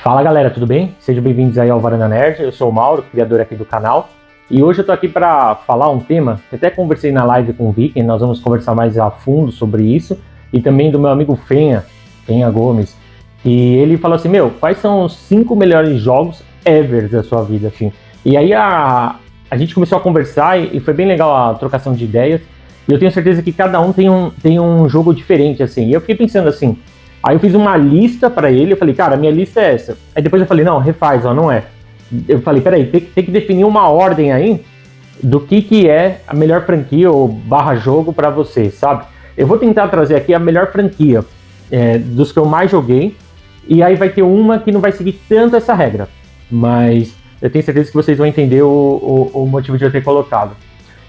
Fala galera, tudo bem? Sejam bem-vindos aí ao Varanda Nerd, eu sou o Mauro, criador aqui do canal. E hoje eu tô aqui para falar um tema que até conversei na live com o Vicky, nós vamos conversar mais a fundo sobre isso. E também do meu amigo Fenha Gomes. E ele falou assim, quais são os 5 melhores jogos ever da sua vida, assim. E aí a gente começou a conversar e foi bem legal a trocação de ideias. E eu tenho certeza que cada um tem um jogo diferente, assim. E eu fiquei pensando assim, aí eu fiz uma lista pra ele, eu falei, cara, a minha lista é essa. Aí depois eu falei, não, refaz, ó, não é. Eu falei, peraí, tem que definir uma ordem aí do que é a melhor franquia ou barra jogo pra você, sabe? Eu vou tentar trazer aqui a melhor franquia dos que eu mais joguei, e aí vai ter uma que não vai seguir tanto essa regra, mas eu tenho certeza que vocês vão entender o motivo de eu ter colocado.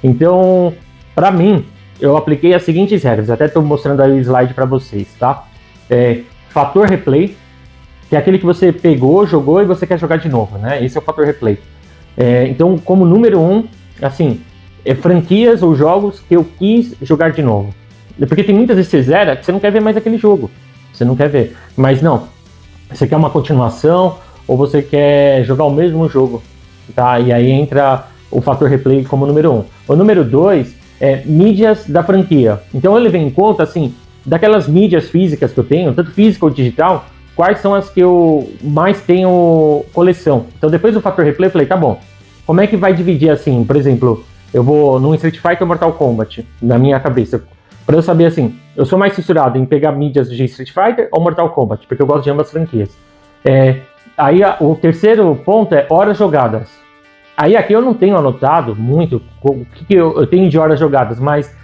Então, pra mim, eu apliquei as seguintes regras, até tô mostrando aí o slide pra vocês, tá? Fator replay, que é aquele que você pegou, jogou e você quer jogar de novo, né? Esse é o fator replay. Então, como número 1, assim, franquias ou jogos que eu quis jogar de novo. Porque tem muitas vezes que você zera que você não quer ver mais aquele jogo. Você não quer ver. Mas não, você quer uma continuação ou você quer jogar o mesmo jogo, tá? E aí entra o fator replay como número 1. O número 2 é mídias da franquia. Então ele vem em conta, assim, daquelas mídias físicas que eu tenho, tanto física ou digital, quais são as que eu mais tenho coleção. Então depois do fator replay eu falei, tá bom, como é que vai dividir assim? Por exemplo, eu vou num Street Fighter ou Mortal Kombat, na minha cabeça, para eu saber assim, eu sou mais fissurado em pegar mídias de Street Fighter ou Mortal Kombat, porque eu gosto de ambas franquias. Aí o terceiro ponto é horas jogadas. Aí aqui eu não tenho anotado muito o que eu tenho de horas jogadas, mas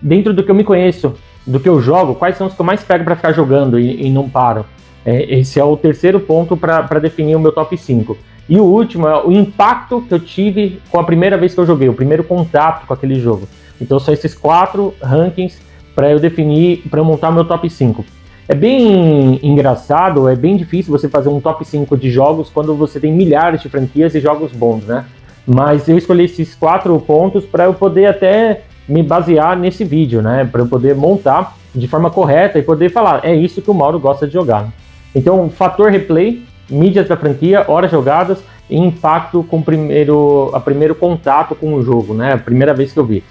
dentro do que eu me conheço, do que eu jogo, quais são os que eu mais pego para ficar jogando e não paro. Esse é o terceiro ponto para definir o meu top 5. E o último é o impacto que eu tive com a primeira vez que eu joguei, o primeiro contato com aquele jogo. Então são esses 4 rankings para eu definir, para eu montar meu top 5. É bem engraçado, é bem difícil você fazer um top 5 de jogos quando você tem milhares de franquias e jogos bons, né? Mas eu escolhi esses 4 pontos para eu poder até me basear nesse vídeo, né? Para eu poder montar de forma correta e poder falar, é isso que o Mauro gosta de jogar. Então, fator replay, mídias da franquia, horas jogadas e impacto com o primeiro contato com o jogo, né? A primeira vez que eu vi.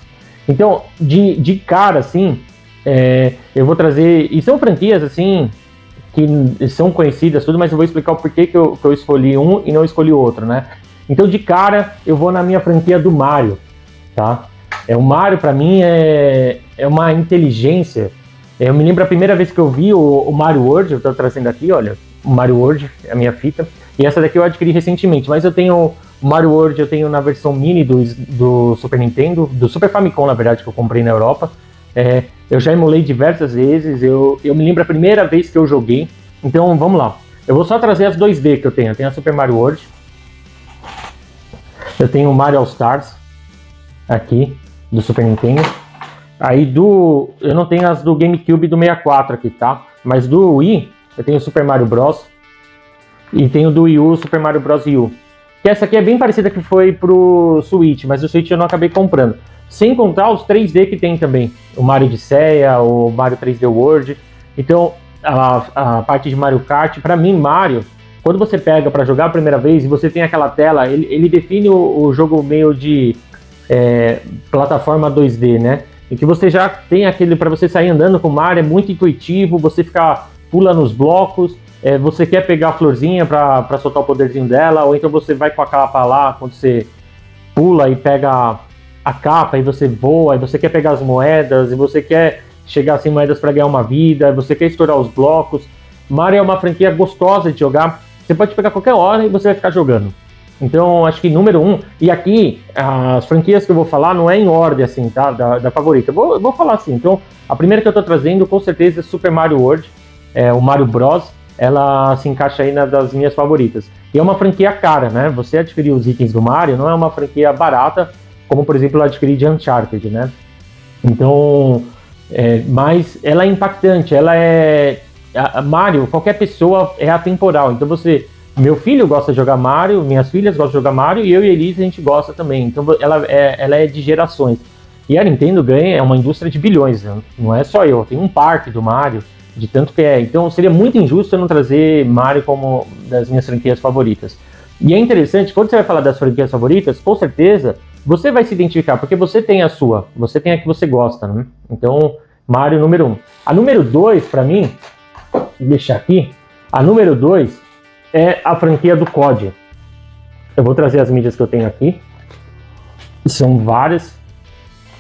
Então, de cara, assim, eu vou trazer... E são franquias, assim, que são conhecidas, tudo, mas eu vou explicar o porquê que eu escolhi um e não escolhi outro, né? Então, de cara, eu vou na minha franquia do Mario, tá? O Mario, pra mim, é uma inteligência. Eu me lembro a primeira vez que eu vi o Mario World, eu tô trazendo aqui, olha, o Mario World, é a minha fita, e essa daqui eu adquiri recentemente, mas eu tenho o Mario World, eu tenho na versão mini do Super Nintendo, do Super Famicom, na verdade, que eu comprei na Europa. Eu já emulei diversas vezes, eu me lembro a primeira vez que eu joguei, então vamos lá. Eu vou só trazer as 2D que eu tenho a Super Mario World, eu tenho o Mario All Stars, aqui, do Super Nintendo. Aí eu não tenho as do GameCube e do 64 aqui, tá? Mas do Wii, eu tenho o Super Mario Bros. E tenho do Wii U, Super Mario Bros. U. Que essa aqui é bem parecida que foi pro Switch, mas o Switch eu não acabei comprando. Sem contar os 3D que tem também. O Mario Odisseia, o Mario 3D World. Então, a parte de Mario Kart, pra mim, Mario, quando você pega pra jogar a primeira vez e você tem aquela tela, ele define o jogo meio de plataforma 2D, né? E que você já tem aquele para você sair andando com o Mario, é muito intuitivo, você pula nos blocos, você quer pegar a florzinha para soltar o poderzinho dela, ou então você vai com a capa lá, quando você pula e pega a capa e você voa, e você quer pegar as moedas, e você quer chegar sem moedas para ganhar uma vida, você quer estourar os blocos. Mario é uma franquia gostosa de jogar, você pode pegar qualquer hora e você vai ficar jogando. Então, acho que número 1, e aqui, as franquias que eu vou falar não é em ordem, assim, tá, da favorita, eu vou falar assim. Então, a primeira que eu tô trazendo, com certeza, é Super Mario World, o Mario Bros, ela se encaixa aí das minhas favoritas. E é uma franquia cara, né, você adquirir os itens do Mario não é uma franquia barata, como, por exemplo, eu adquiri de Uncharted, né. Então, mas ela é impactante, Mario, qualquer pessoa é atemporal, então meu filho gosta de jogar Mario, minhas filhas gostam de jogar Mario e eu e a Elise a gente gosta também. Então ela é de gerações. E a Nintendo é uma indústria de bilhões, né? Não é só eu. Tem um parque do Mario, de tanto que é. Então seria muito injusto eu não trazer Mario como das minhas franquias favoritas. E é interessante, quando você vai falar das franquias favoritas, com certeza você vai se identificar, porque você tem a sua, você tem a que você gosta, né? Então, Mario número 1. A número 2, pra mim, vou deixar aqui, a número 2 é a franquia do COD. Eu vou trazer as mídias que eu tenho aqui, são várias,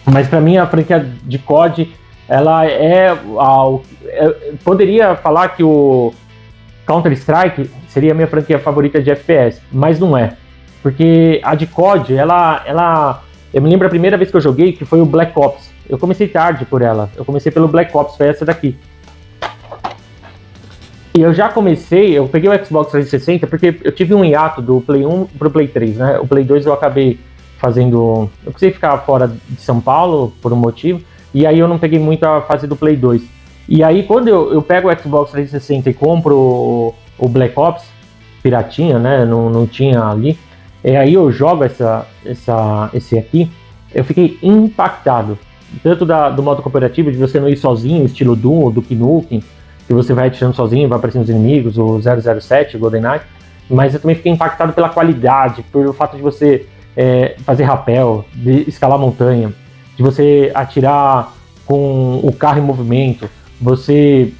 mas pra mim a franquia de COD, ela poderia falar que o Counter-Strike seria a minha franquia favorita de FPS, mas não é. Porque a de COD, eu me lembro a primeira vez que eu joguei, que foi o Black Ops. Eu comecei tarde por ela. Eu comecei pelo Black Ops, foi essa daqui. E eu peguei o Xbox 360 porque eu tive um hiato do Play 1 pro Play 3, né? O Play 2 eu acabei fazendo... Eu precisei ficar fora de São Paulo por um motivo, e aí eu não peguei muito a fase do Play 2. E aí quando eu pego o Xbox 360 e compro o Black Ops, piratinha, né? Não tinha ali. E aí eu jogo esse aqui, eu fiquei impactado. Tanto do modo cooperativo, de você não ir sozinho, estilo Doom ou Duke Nukem, que você vai atirando sozinho, vai aparecendo os inimigos, o 007, o GoldenEye. Mas eu também fiquei impactado pela qualidade, pelo fato de você fazer rapel, de escalar montanha, de você atirar com o carro em movimento, você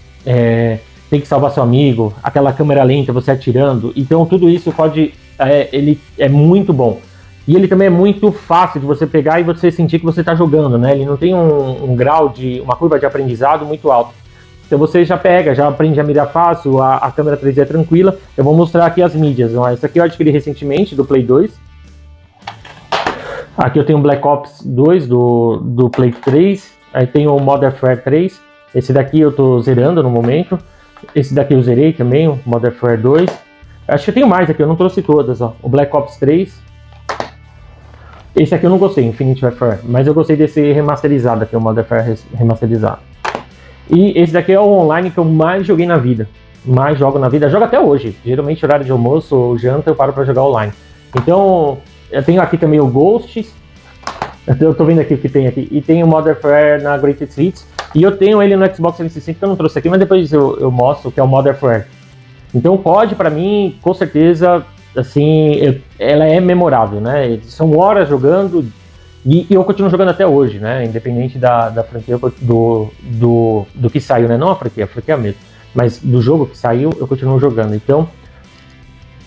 tem que salvar seu amigo, aquela câmera lenta, você atirando. Então tudo isso pode... ele é muito bom. E ele também é muito fácil de você pegar e você sentir que você está jogando, né? Ele não tem uma curva de aprendizado muito alta. Então você já aprende a mirar fácil, a câmera 3D é tranquila. Eu vou mostrar aqui as mídias. Essa aqui eu adquiri recentemente, do Play 2. Aqui eu tenho o Black Ops 2 do Play 3. Aí tem o Modern Warfare 3. Esse daqui eu tô zerando no momento. Esse daqui eu zerei também, o Modern Warfare 2. Acho que eu tenho mais aqui, eu não trouxe todas, ó. O Black Ops 3. Esse aqui eu não gostei, Infinite Warfare, mas eu gostei desse remasterizado aqui, o Modern Warfare remasterizado. E esse daqui é o online que eu mais joguei na vida. Mais jogo na vida, jogo até hoje. Geralmente horário de almoço ou janta eu paro pra jogar online. Então, eu tenho aqui também o Ghosts. Eu tô vendo aqui o que tem aqui. E tem o Modern Warfare na Greatest Hits. E eu tenho ele no Xbox 360 que eu não trouxe aqui, mas depois eu mostro, que é o Modern Warfare. Então o COD, pra mim, com certeza, assim, ela é memorável, né? São horas jogando e eu continuo jogando até hoje, né? Independente da franquia do que saiu, né? Não a franquia mesmo. Mas do jogo que saiu, eu continuo jogando. Então,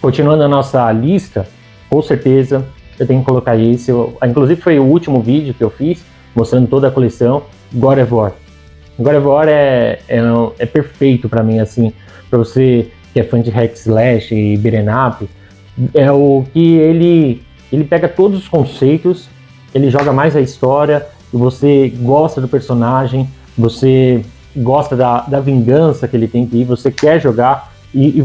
continuando a nossa lista, com certeza eu tenho que colocar esse. Inclusive foi o último vídeo que eu fiz, mostrando toda a coleção, God of War. God of War é perfeito pra mim, assim, pra você que é fã de hack slash e beat'em up. É o que ele pega todos os conceitos, ele joga mais a história, você gosta do personagem, você gosta da vingança que ele tem que ir, você quer jogar, de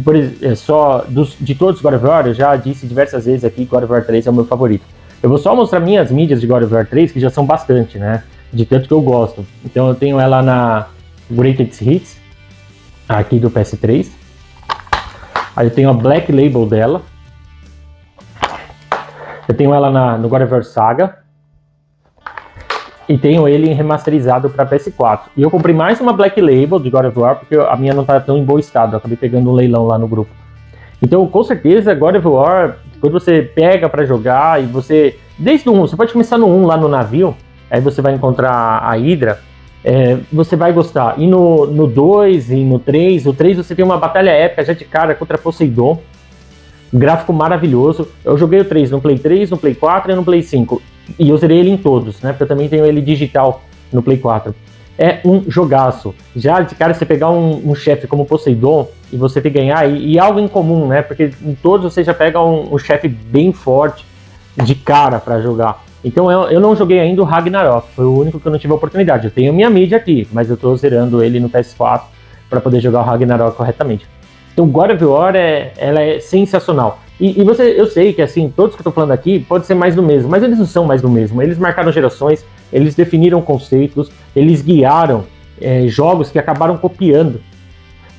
todos os God of War, eu já disse diversas vezes aqui, God of War 3 é o meu favorito. Eu vou só mostrar minhas mídias de God of War 3, que já são bastante, né, de tanto que eu gosto. Então eu tenho ela na Greatest Hits, aqui do PS3, aí eu tenho a Black Label dela, eu tenho ela no God of War Saga, e tenho ele remasterizado para PS4. E eu comprei mais uma Black Label de God of War, porque a minha não tá tão em bom estado, eu acabei pegando um leilão lá no grupo. Então, com certeza, God of War, quando você pega para jogar, e você, desde o 1, você pode começar no 1 lá no navio, aí você vai encontrar a Hydra, você vai gostar. E no 2 e no 3, o 3 você tem uma batalha épica já de cara contra Poseidon, gráfico maravilhoso. Eu joguei o 3 no Play 3, no Play 4 e no Play 5. E eu zerei ele em todos, né? Porque eu também tenho ele digital no Play 4. É um jogaço. Já de cara você pegar um chefe como Poseidon e você ter que ganhar, e algo em comum, né? Porque em todos você já pega um chefe bem forte de cara pra jogar. Então eu não joguei ainda o Ragnarok, foi o único que eu não tive a oportunidade. Eu tenho minha mídia aqui, mas eu tô zerando ele no PS4 para poder jogar o Ragnarok corretamente. Então God of War ela é sensacional. E eu sei que assim, todos que eu tô falando aqui pode ser mais do mesmo, mas eles não são mais do mesmo. Eles marcaram gerações, eles definiram conceitos, eles guiaram jogos que acabaram copiando.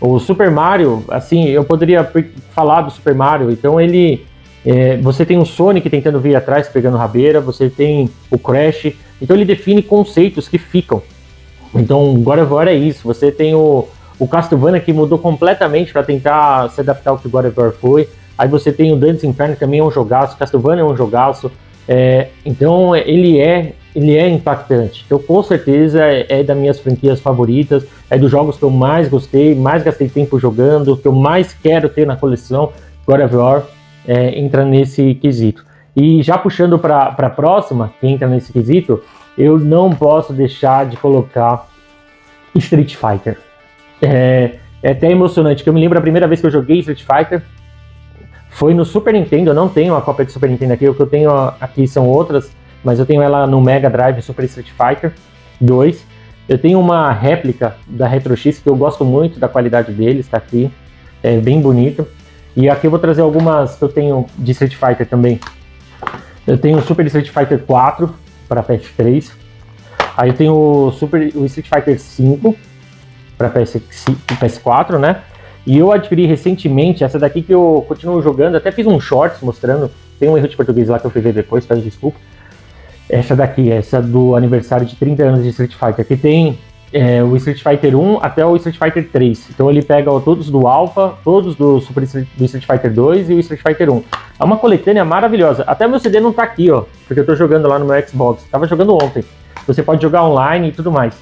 O Super Mario, assim, eu poderia falar do Super Mario, então você tem o Sonic tentando vir atrás, pegando rabeira, você tem o Crash, então ele define conceitos que ficam. Então God of War é isso, você tem o o Castlevania, que mudou completamente para tentar se adaptar ao que God of War foi. Aí você tem o Dante's Inferno, que também é um jogaço, Castlevania é um jogaço. Então ele é impactante. Então com certeza é das minhas franquias favoritas, é dos jogos que eu mais gostei, mais gastei tempo jogando, que eu mais quero ter na coleção. God of War entra nesse quesito. E já puxando para a próxima, que entra nesse quesito, eu não posso deixar de colocar Street Fighter. É até emocionante, que eu me lembro a primeira vez que eu joguei Street Fighter foi no Super Nintendo. Eu não tenho a cópia de Super Nintendo aqui, o que eu tenho aqui são outras, mas eu tenho ela no Mega Drive Super Street Fighter 2. Eu tenho uma réplica da Retro X que eu gosto muito da qualidade deles, tá aqui, é bem bonito. E aqui eu vou trazer algumas que eu tenho de Street Fighter também. Eu tenho o Super Street Fighter 4 para PS3. Aí eu tenho o Street Fighter 5 para PS4, né? E eu adquiri recentemente essa daqui que eu continuo jogando, até fiz um shorts mostrando, tem um erro de português lá que eu fui ver depois, peço desculpa. Essa daqui, essa do aniversário de 30 anos de Street Fighter, que tem o Street Fighter 1 até o Street Fighter 3. Então ele pega todos do Alpha, todos do Street Fighter 2 e o Street Fighter 1. É uma coletânea maravilhosa. Até meu CD não tá aqui, ó, porque eu tô jogando lá no meu Xbox. Tava jogando ontem. Você pode jogar online e tudo mais.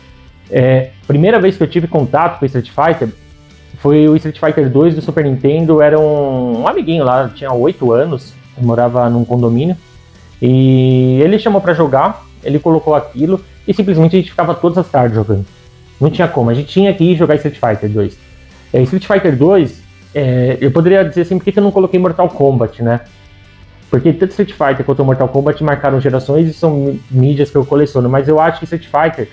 Primeira vez que eu tive contato com o Street Fighter foi o Street Fighter 2 do Super Nintendo. Era um amiguinho lá, tinha 8 anos, eu morava num condomínio. E ele chamou pra jogar, ele colocou aquilo e simplesmente a gente ficava todas as tardes jogando. Não tinha como, a gente tinha que ir jogar Street Fighter 2. Street Fighter 2, eu poderia dizer assim, por que eu não coloquei Mortal Kombat, né? Porque tanto Street Fighter quanto Mortal Kombat marcaram gerações e são mídias que eu coleciono. Mas eu acho que Street Fighter,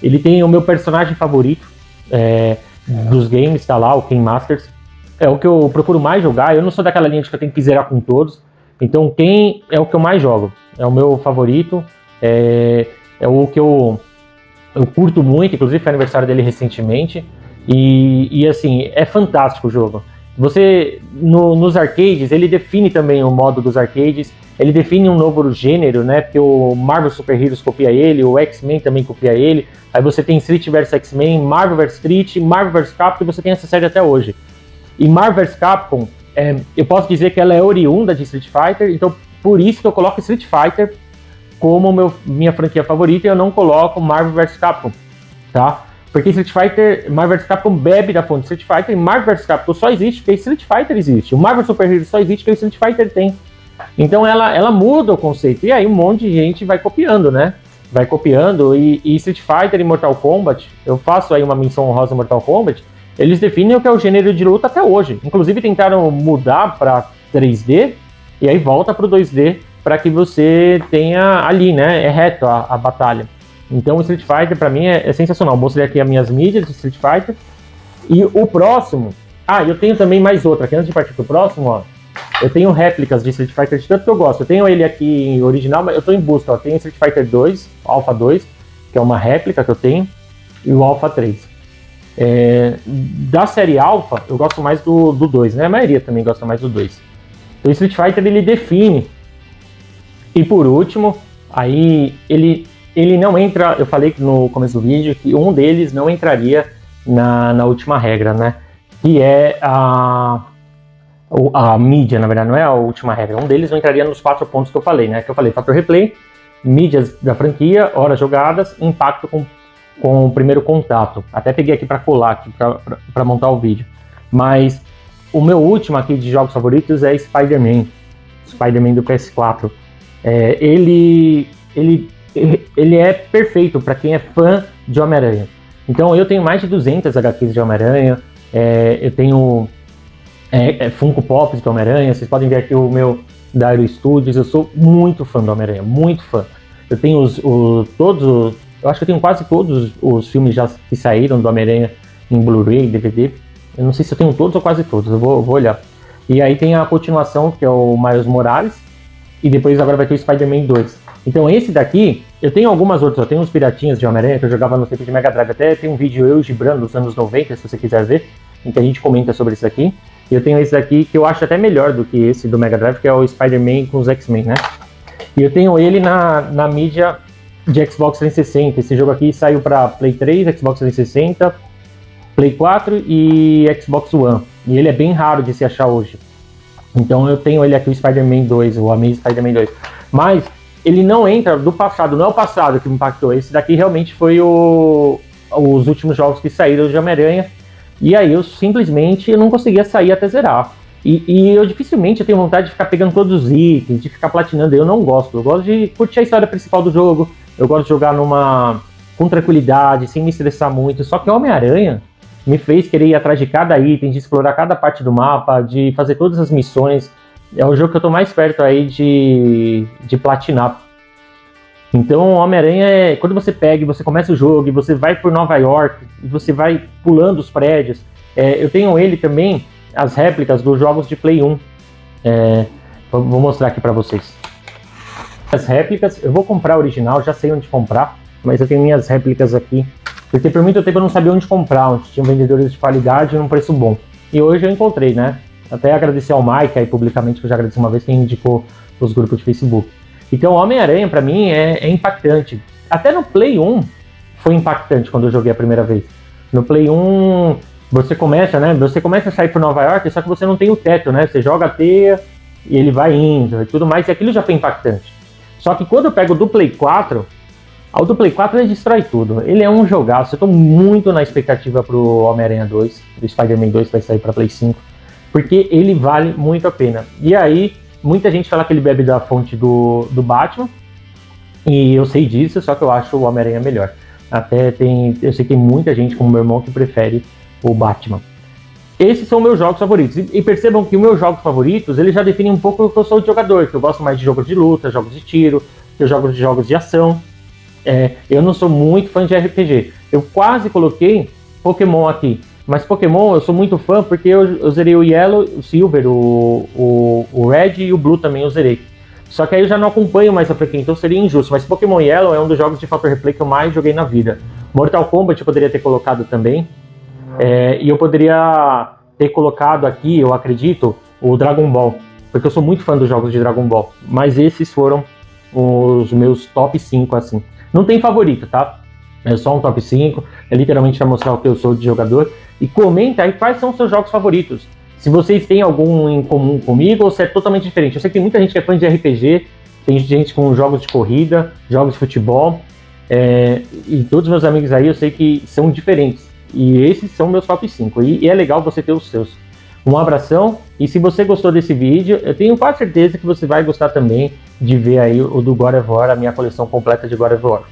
ele tem o meu personagem favorito dos games, tá lá, o Ken Masters. É o que eu procuro mais jogar. Eu não sou daquela linha de que eu tenho que zerar com todos. Então Ken é o que eu mais jogo. É o meu favorito. É o que eu curto muito. Inclusive foi aniversário dele recentemente. E assim, é fantástico o jogo. Você, nos arcades, ele define também o modo dos arcades, ele define um novo gênero, né, porque o Marvel Super Heroes copia ele, o X-Men também copia ele, aí você tem Street vs X-Men, Marvel vs Street, Marvel vs Capcom, e você tem essa série até hoje. E Marvel vs Capcom, eu posso dizer que ela é oriunda de Street Fighter, então por isso que eu coloco Street Fighter como minha franquia favorita e eu não coloco Marvel vs Capcom, tá? Porque Street Fighter, Marvel vs Capcom bebe da fonte Street Fighter e Marvel vs Capcom só existe porque Street Fighter existe. O Marvel Super Heroes só existe porque o Street Fighter tem. Então ela muda o conceito. E aí um monte de gente vai copiando, né? Vai copiando e Street Fighter e Mortal Kombat, eu faço aí uma menção honrosa Mortal Kombat, eles definem o que é o gênero de luta até hoje. Inclusive tentaram mudar para 3D e aí volta para o 2D para que você tenha ali, né? É reto a batalha. Então o Street Fighter pra mim é sensacional. Mostrei aqui as minhas mídias de Street Fighter. E o próximo... eu tenho também mais outra, que antes de partir pro próximo, ó, eu tenho réplicas de Street Fighter de tanto que eu gosto. Eu tenho ele aqui em original, mas eu tô em busca, ó. Tenho Street Fighter 2, Alpha 2, que é uma réplica que eu tenho, e o Alpha 3. Da série Alpha, eu gosto mais do 2, né? A maioria também gosta mais do 2. Então o Street Fighter, ele define. E por último, aí ele não entra, eu falei no começo do vídeo que um deles não entraria na última regra, né? Que é a mídia, na verdade, não é a última regra. Um deles não entraria nos 4 pontos que eu falei, né? Que eu falei, fator replay, mídias da franquia, horas jogadas, impacto com o primeiro contato. Até peguei aqui para colar, aqui para montar o vídeo. Mas o meu último aqui de jogos favoritos é Spider-Man do PS4. Ele é perfeito para quem é fã de Homem-Aranha. Então eu tenho mais de 200 HQs de Homem-Aranha, eu tenho Funko Pops do Homem-Aranha, vocês podem ver aqui o meu da Aero Studios, eu sou muito fã do Homem-Aranha, muito fã. Eu tenho eu acho que eu tenho quase todos os filmes já que saíram do Homem-Aranha em Blu-ray, DVD, eu não sei se eu tenho todos ou quase todos, eu vou olhar. E aí tem a continuação, que é o Miles Morales, e depois agora vai ter o Spider-Man 2. Então esse daqui, eu tenho algumas outras, eu tenho uns piratinhas de Homem-Aranha que eu jogava no tempo de Mega Drive, até tem um vídeo eu e o Gibran dos anos 90, se você quiser ver, em que a gente comenta sobre isso aqui. E eu tenho esse daqui que eu acho até melhor do que esse do Mega Drive, que é o Spider-Man com os X-Men, né? E eu tenho ele na mídia de Xbox 360, esse jogo aqui saiu para Play 3, Xbox 360, Play 4 e Xbox One. E ele é bem raro de se achar hoje. Então eu tenho ele aqui, o Spider-Man 2, o Amazing Spider-Man 2. Mas ele não entra do passado, não é o passado que me impactou. Esse daqui realmente foi os últimos jogos que saíram de Homem-Aranha. E aí eu simplesmente não conseguia sair até zerar. E eu dificilmente tenho vontade de ficar pegando todos os itens, de ficar platinando. Eu não gosto. Eu gosto de curtir a história principal do jogo. Eu gosto de jogar com tranquilidade, sem me estressar muito. Só que o Homem-Aranha me fez querer ir atrás de cada item, de explorar cada parte do mapa, de fazer todas as missões. É o jogo que eu tô mais perto aí de platinar. Então, Homem-Aranha é quando você pega e você começa o jogo e você vai por Nova York e você vai pulando os prédios. Eu tenho ele também, as réplicas dos jogos de Play 1. Vou mostrar aqui pra vocês. As réplicas, eu vou comprar a original, já sei onde comprar, mas eu tenho minhas réplicas aqui. Porque por muito tempo eu não sabia onde comprar, onde tinham vendedores de qualidade e num preço bom. E hoje eu encontrei, né? Até agradecer ao Mike aí publicamente, que eu já agradeci uma vez, que indicou os grupos de Facebook. Então, Homem-Aranha, pra mim, é impactante. Até no Play 1 foi impactante quando eu joguei a primeira vez. No Play 1, você começa a sair por Nova York, só que você não tem o teto, né? Você joga a teia e ele vai indo e tudo mais, e aquilo já foi impactante. Só que quando eu pego do Play 4, o do Play 4 ele destrói tudo. Ele é um jogaço. Eu tô muito na expectativa pro Homem-Aranha 2, do Spider-Man 2 que vai sair pra Play 5, porque ele vale muito a pena. E aí, muita gente fala que ele bebe da fonte do Batman, e eu sei disso, só que eu acho o Homem-Aranha melhor. Eu sei que tem muita gente, como meu irmão, que prefere o Batman. Esses são meus jogos favoritos. E percebam que os meus jogos favoritos, eles já definem um pouco o que eu sou de jogador, que eu gosto mais de jogos de luta, jogos de tiro, que eu jogo de jogos de ação. Eu não sou muito fã de RPG. Eu quase coloquei Pokémon aqui. Mas Pokémon eu sou muito fã porque eu zerei o Yellow, o Silver, o Red e o Blue também eu zerei. Só que aí eu já não acompanho mais a frequência, então seria injusto. Mas Pokémon Yellow é um dos jogos de Fator Replay que eu mais joguei na vida. Mortal Kombat eu poderia ter colocado também. E eu poderia ter colocado aqui, eu acredito, o Dragon Ball. Porque eu sou muito fã dos jogos de Dragon Ball. Mas esses foram os meus top 5, assim. Não tem favorito, tá? É só um top 5. É literalmente para mostrar o que eu sou de jogador. E comenta aí quais são os seus jogos favoritos. Se vocês têm algum em comum comigo ou se é totalmente diferente. Eu sei que tem muita gente que é fã de RPG. Tem gente com jogos de corrida, jogos de futebol. E todos os meus amigos aí eu sei que são diferentes. E esses são meus top 5. E é legal você ter os seus. Um abração. E se você gostou desse vídeo, eu tenho quase certeza que você vai gostar também de ver aí o do God of War, a minha coleção completa de God of War.